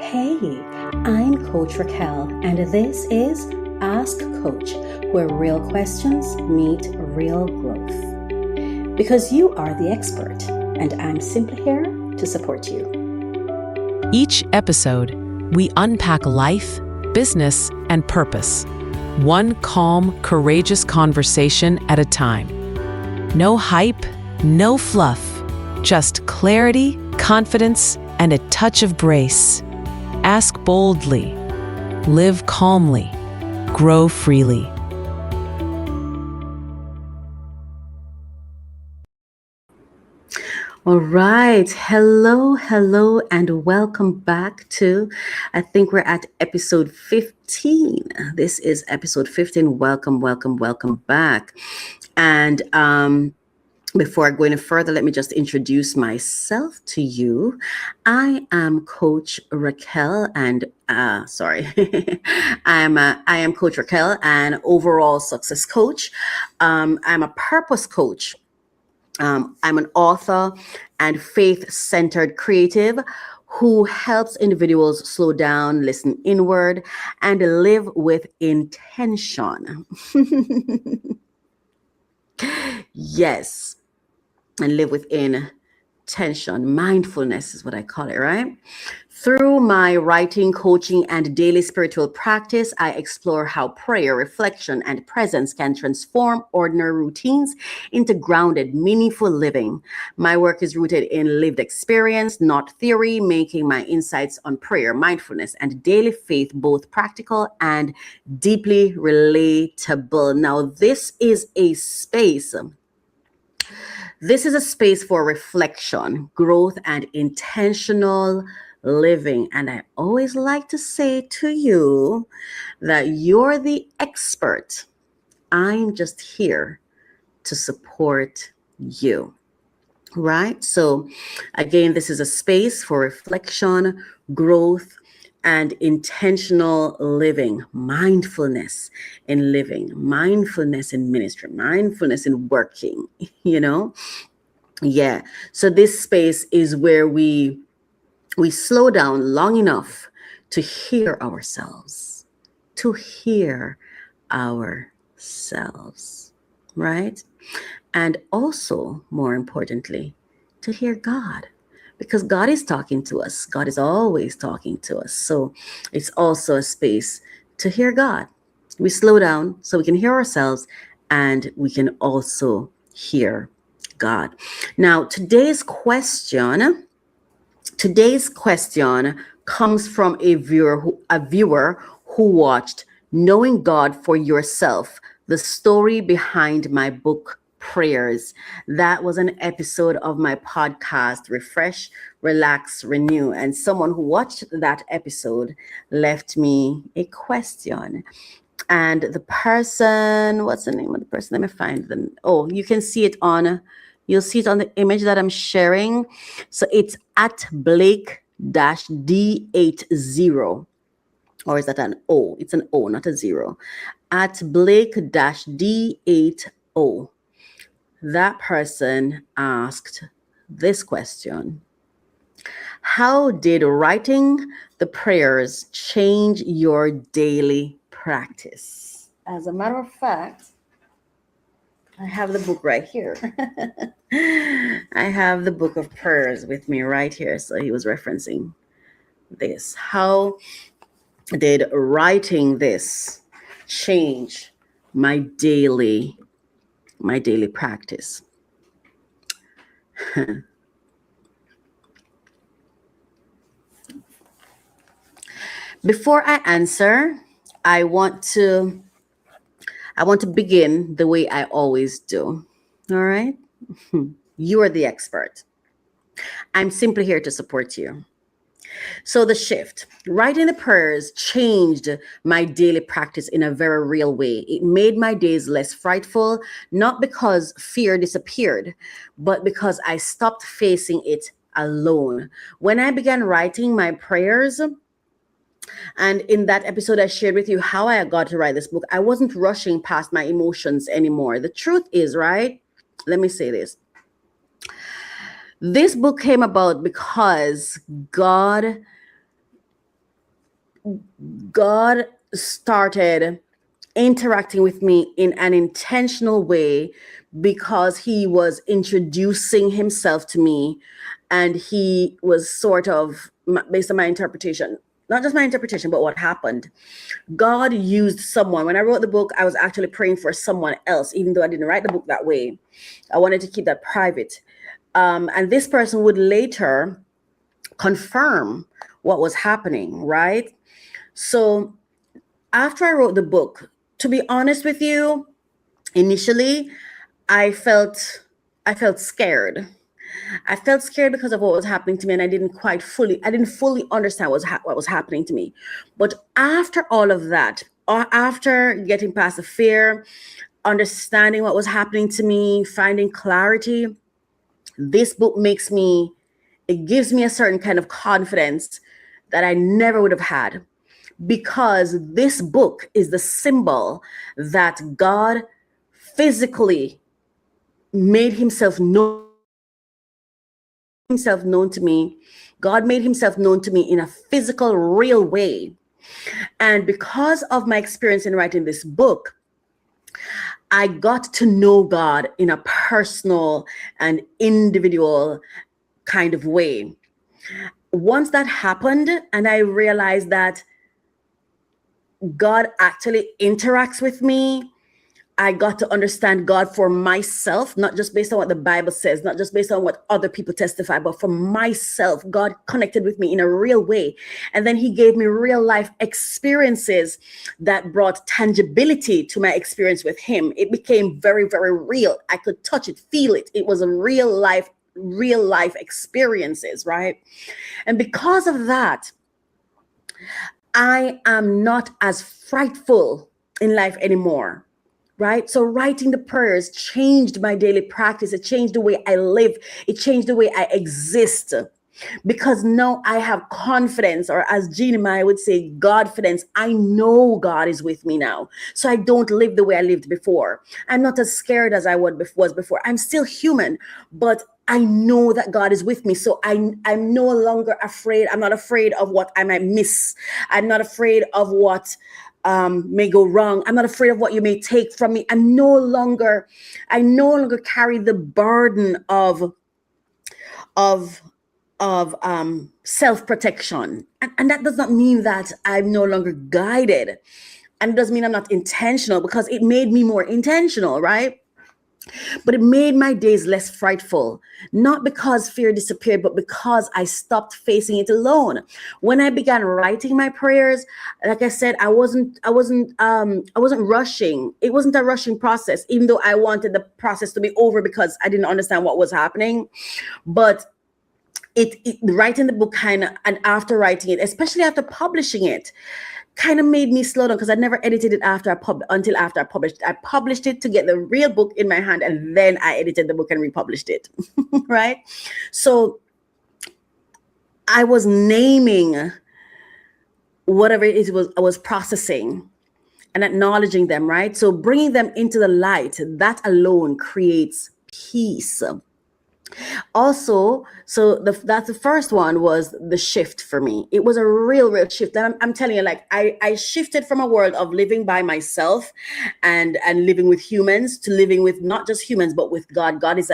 Hey, I'm Coach Racquel, and this is Ask Coach, where real questions meet real growth. Because you are the expert, and I'm simply here to support you. Each episode, we unpack life, business, and purpose. One calm, courageous conversation at a time. No hype, no fluff, just clarity, confidence, and a touch of grace. Ask boldly, live calmly, grow freely. All right. Hello, and welcome back to, I think we're at episode 15. This is episode 15. Welcome back. And before I go any further, let me just introduce myself to you. I am Coach Racquel, and I am Coach Racquel, an overall success coach. I'm a purpose coach. I'm an author and faith-centered creative who helps individuals slow down, listen inward, and live with intention. Yes. And live within tension. Mindfulness is what I call it, right? Through my writing, coaching, and daily spiritual practice, I explore how prayer, reflection, and presence can transform ordinary routines into grounded, meaningful living. My work is rooted in lived experience, not theory, making my insights on prayer, mindfulness, and daily faith both practical and deeply relatable. Now, this is a space for reflection, growth, and intentional living. And I always like to say to you that you're the expert. I'm just here to support you. Right? So, again, this is a space for reflection, growth, and intentional living, mindfulness in living, mindfulness in ministry, mindfulness in working, Yeah. So this space is where we slow down long enough to hear ourselves, right? And also, more importantly, to hear God. Because God is talking to us. God is always talking to us. So it's also a space to hear God. We slow down so we can hear ourselves and we can also hear God. Now, today's question comes from a viewer who watched Knowing God for Yourself, the story behind my book Prayers. That was an episode of my podcast, Refresh, Relax, Renew. And someone who watched that episode left me a question. And the person, what's the name of the person? Let me find them. Oh, you'll see it on the image that I'm sharing. So it's at Blake-D80. Or is that an O? It's an O, not a zero. At Blake-D80. That person asked this question: how did writing the prayers change your daily practice? As a matter of fact, I have the book right here. I have the book of prayers with me right here. So he was referencing this. How did writing this change my daily practice? Before I answer, I want to begin the way I always do. All right? You are the expert. I'm simply here to support you. So the shift, writing the prayers changed my daily practice in a very real way. It made my days less frightful, not because fear disappeared, but because I stopped facing it alone. When I began writing my prayers, and in that episode, I shared with you how I got to write this book, I wasn't rushing past my emotions anymore. The truth is, right? Let me say this. This book came about because God God started interacting with me in an intentional way because he was introducing himself to me, and he was sort of, based on my interpretation, not just my interpretation, but what happened. God used someone. When I wrote the book, I was actually praying for someone else, even though I didn't write the book that way. I wanted to keep that private. And this person would later confirm what was happening, right? So after I wrote the book, to be honest with you, initially I felt I felt scared. I felt scared because of what was happening to me, and I didn't fully understand what was happening to me. But after all of that, or after getting past the fear, understanding what was happening to me, finding clarity, this book it gives me a certain kind of confidence that I never would have had, because this book is the symbol that God physically made himself known to me. God made himself known to me in a physical, real way. And because of my experience in writing this book, I got to know God in a personal and individual kind of way. Once that happened, and I realized that God actually interacts with me, I got to understand God for myself, not just based on what the Bible says, not just based on what other people testify, but for myself. God connected with me in a real way. And then he gave me real life experiences that brought tangibility to my experience with him. It became very, very real. I could touch it, feel it. It was a real life experiences, right? And because of that, I am not as frightful in life anymore. Right? So writing the prayers changed my daily practice. It changed the way I live. It changed the way I exist. Because now I have confidence, or as Jean and I would say, Godfidence. I know God is with me now. So I don't live the way I lived before. I'm not as scared as I was before. I'm still human, but I know that God is with me. So I'm no longer afraid. I'm not afraid of what I might miss. I'm not afraid of what may go wrong. I'm not afraid of what you may take from me. I no longer carry the burden of self-protection. And that does not mean that I'm no longer guided. And it doesn't mean I'm not intentional, because it made me more intentional, right? But it made my days less frightful, not because fear disappeared, but because I stopped facing it alone. When I began writing my prayers, like I said, I wasn't rushing. It wasn't a rushing process, even though I wanted the process to be over because I didn't understand what was happening. But writing the book and after writing it, especially after publishing it, kind of made me slow down, because I never edited it until after I published it. I published it to get the real book in my hand, and then I edited the book and republished it. Right? So I was naming whatever it was I was processing and acknowledging them, right? So bringing them into the light, that alone creates peace. Also, so that's the first one, was the shift for me. It was a real shift. And I'm telling you, like I shifted from a world of living by myself and living with humans to living with not just humans, but with God. God is,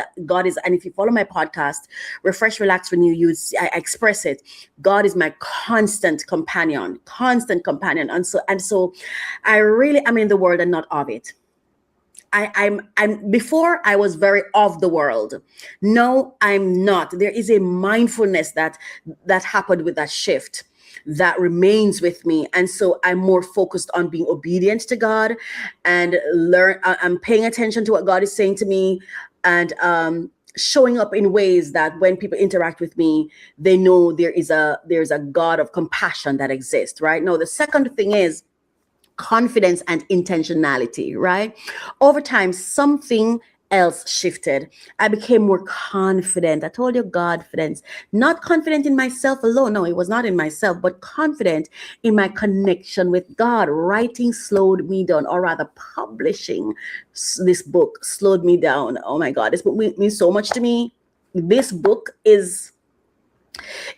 and if you follow my podcast, Refresh, Relax, Renew, I express it. God is my constant companion. And so I really am in the world and not of it. I'm before I was very of the world. No, I'm not. There is a mindfulness that happened with that shift that remains with me. And so I'm more focused on being obedient to God and I'm paying attention to what God is saying to me, and showing up in ways that when people interact with me, they know there's a God of compassion that exists. Right? Now, the second thing is confidence and intentionality, right? Over time, something else shifted. I became more confident. I told you, confidence, not confident in myself alone. No, it was not in myself, but confident in my connection with God. Writing slowed me down, or rather publishing this book slowed me down. Oh my God, this book means so much to me. This book is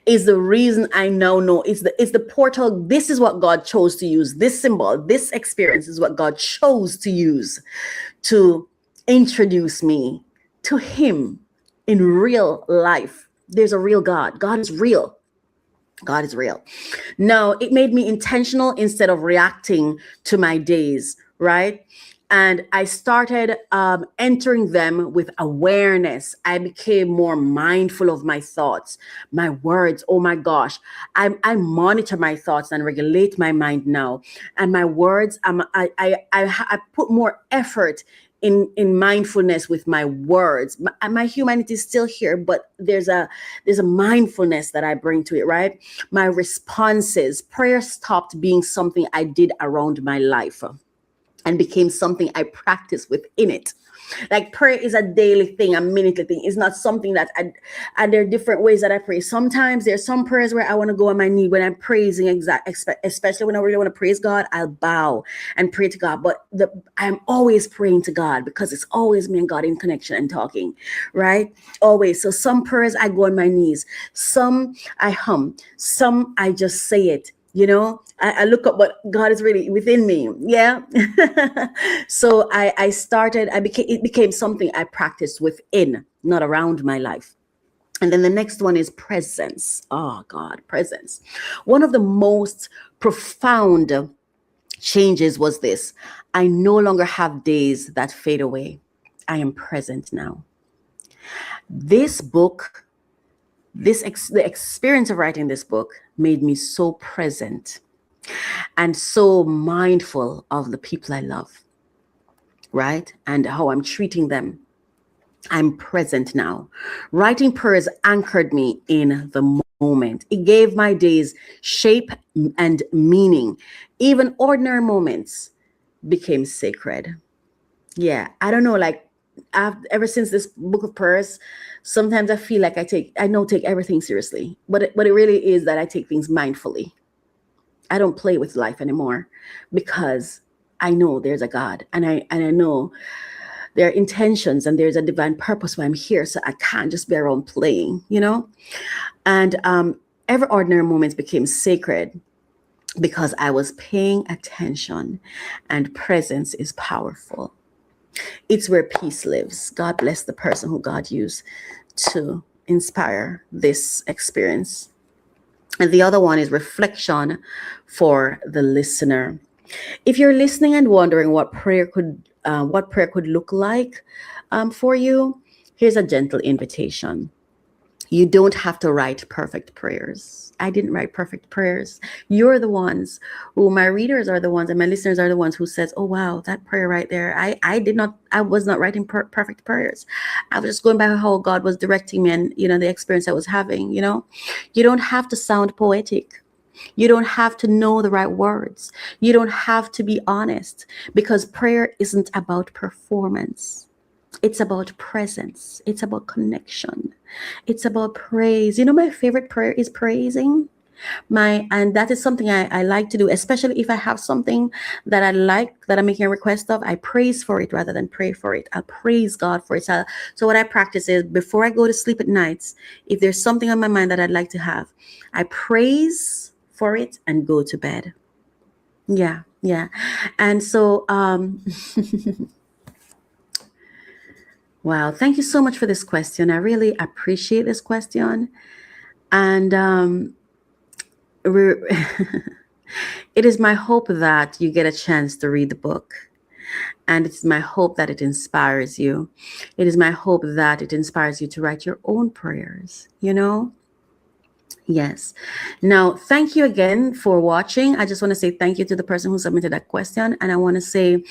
is the reason I now know it's the portal. This is what God chose to use. This symbol, this experience is what God chose to use to introduce me to Him in real life. There's a real God. God is real. God is real. No, it made me intentional instead of reacting to my days, right? And I started entering them with awareness. I became more mindful of my thoughts, my words. Oh my gosh, I monitor my thoughts and regulate my mind now. And my words, I put more effort in mindfulness with my words. My humanity is still here, but there's a mindfulness that I bring to it, right? My responses, prayer stopped being something I did around my life and became something I practice within it. Like prayer is a daily thing, a minutely thing. It's not something that and there are different ways that I pray. Sometimes there's some prayers where I want to go on my knee when I'm praising, especially when I really want to praise God, I'll bow and pray to God. But I'm always praying to God because it's always me and God in connection and talking, right? Always. So some prayers I go on my knees, some I hum, some I just say it. I look up what God is really within me. Yeah. So I started, it became something I practiced within, not around my life. And then the next one is presence. Oh God, presence. One of the most profound changes was this. I no longer have days that fade away. I am present now. This book, the experience of writing this book made me so present and so mindful of the people I love, right? And how I'm treating them. I'm present now. Writing prayers anchored me in the moment. It gave my days shape and meaning. Even ordinary moments became sacred. Yeah, I don't know, like ever since this book of prayers, sometimes I feel like I don't take everything seriously, but it really is that I take things mindfully. I don't play with life anymore because I know there's a God, and I know there are intentions and there's a divine purpose why I'm here. So I can't just be around playing. And every ordinary moments became sacred because I was paying attention, and presence is powerful. It's where peace lives. God bless the person who God used to inspire this experience. And the other one is reflection for the listener. If you're listening and wondering what prayer could look like for you, here's a gentle invitation. You don't have to write perfect prayers. I didn't write perfect prayers. You're the ones who, my readers are the ones, and my listeners are the ones who says, "Oh wow, that prayer right there." I was not writing perfect prayers. I was just going by how God was directing me, and the experience I was having. You don't have to sound poetic. You don't have to know the right words. You don't have to be honest, because prayer isn't about performance. It's about presence. It's about connection. It's about praise. My favorite prayer is praising. And that is something I like to do, especially if I have something that I like, that I'm making a request of. I praise for it rather than pray for it. I praise God for it. So what I practice is, before I go to sleep at nights, if there's something on my mind that I'd like to have, I praise for it and go to bed. Yeah. And so wow, thank you so much for this question. I really appreciate this question. And it is my hope that you get a chance to read the book. And it's my hope that it inspires you. It is my hope that it inspires you to write your own prayers. Yes. Now, thank you again for watching. I just want to say thank you to the person who submitted that question. And I want to say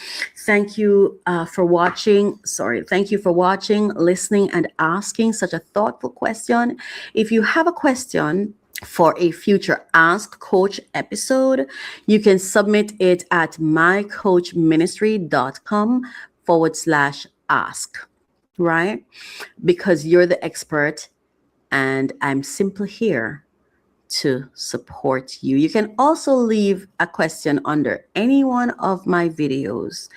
thank you for watching. Thank you for watching, listening, and asking such a thoughtful question. If you have a question for a future Ask Coach episode, you can submit it at mycoachministry.com/ask, right? Because you're the expert and I'm simply here to support you. You can also leave a question under any one of my videos,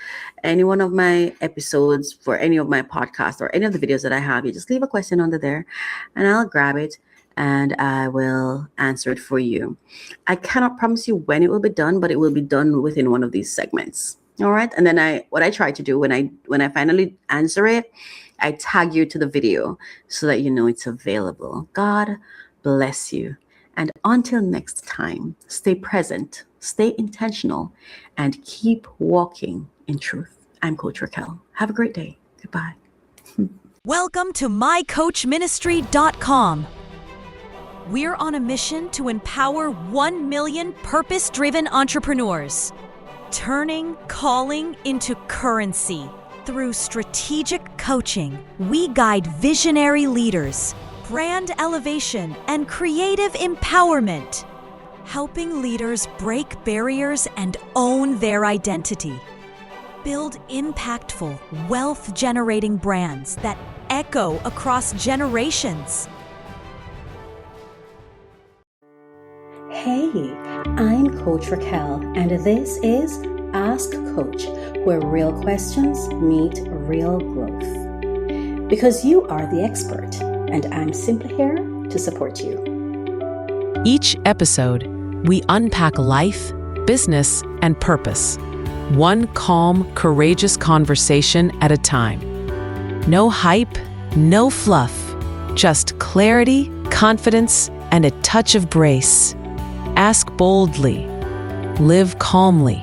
any one of my episodes, for any of my podcasts or any of the videos that I have. You just leave a question under there and I'll grab it and I will answer it for you. I cannot promise you when it will be done, but it will be done within one of these segments. All right. And then what I try to do when I finally answer it, I tag you to the video so that you know it's available. God bless you. And until next time, stay present, stay intentional, and keep walking in truth. I'm Coach Racquel. Have a great day. Goodbye. Welcome to mycoachministry.com. We're on a mission to empower 1 million purpose-driven entrepreneurs, turning calling into currency. Through strategic coaching, we guide visionary leaders, brand elevation, and creative empowerment, helping leaders break barriers and own their identity. Build impactful, wealth-generating brands that echo across generations. Hey, I'm Coach Racquel, and this is Ask Coach, where real questions meet real growth. Because you are the expert, and I'm simply here to support you. Each episode, we unpack life, business, and purpose. One calm, courageous conversation at a time. No hype, no fluff, just clarity, confidence, and a touch of grace. Ask boldly, live calmly,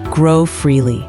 grow freely.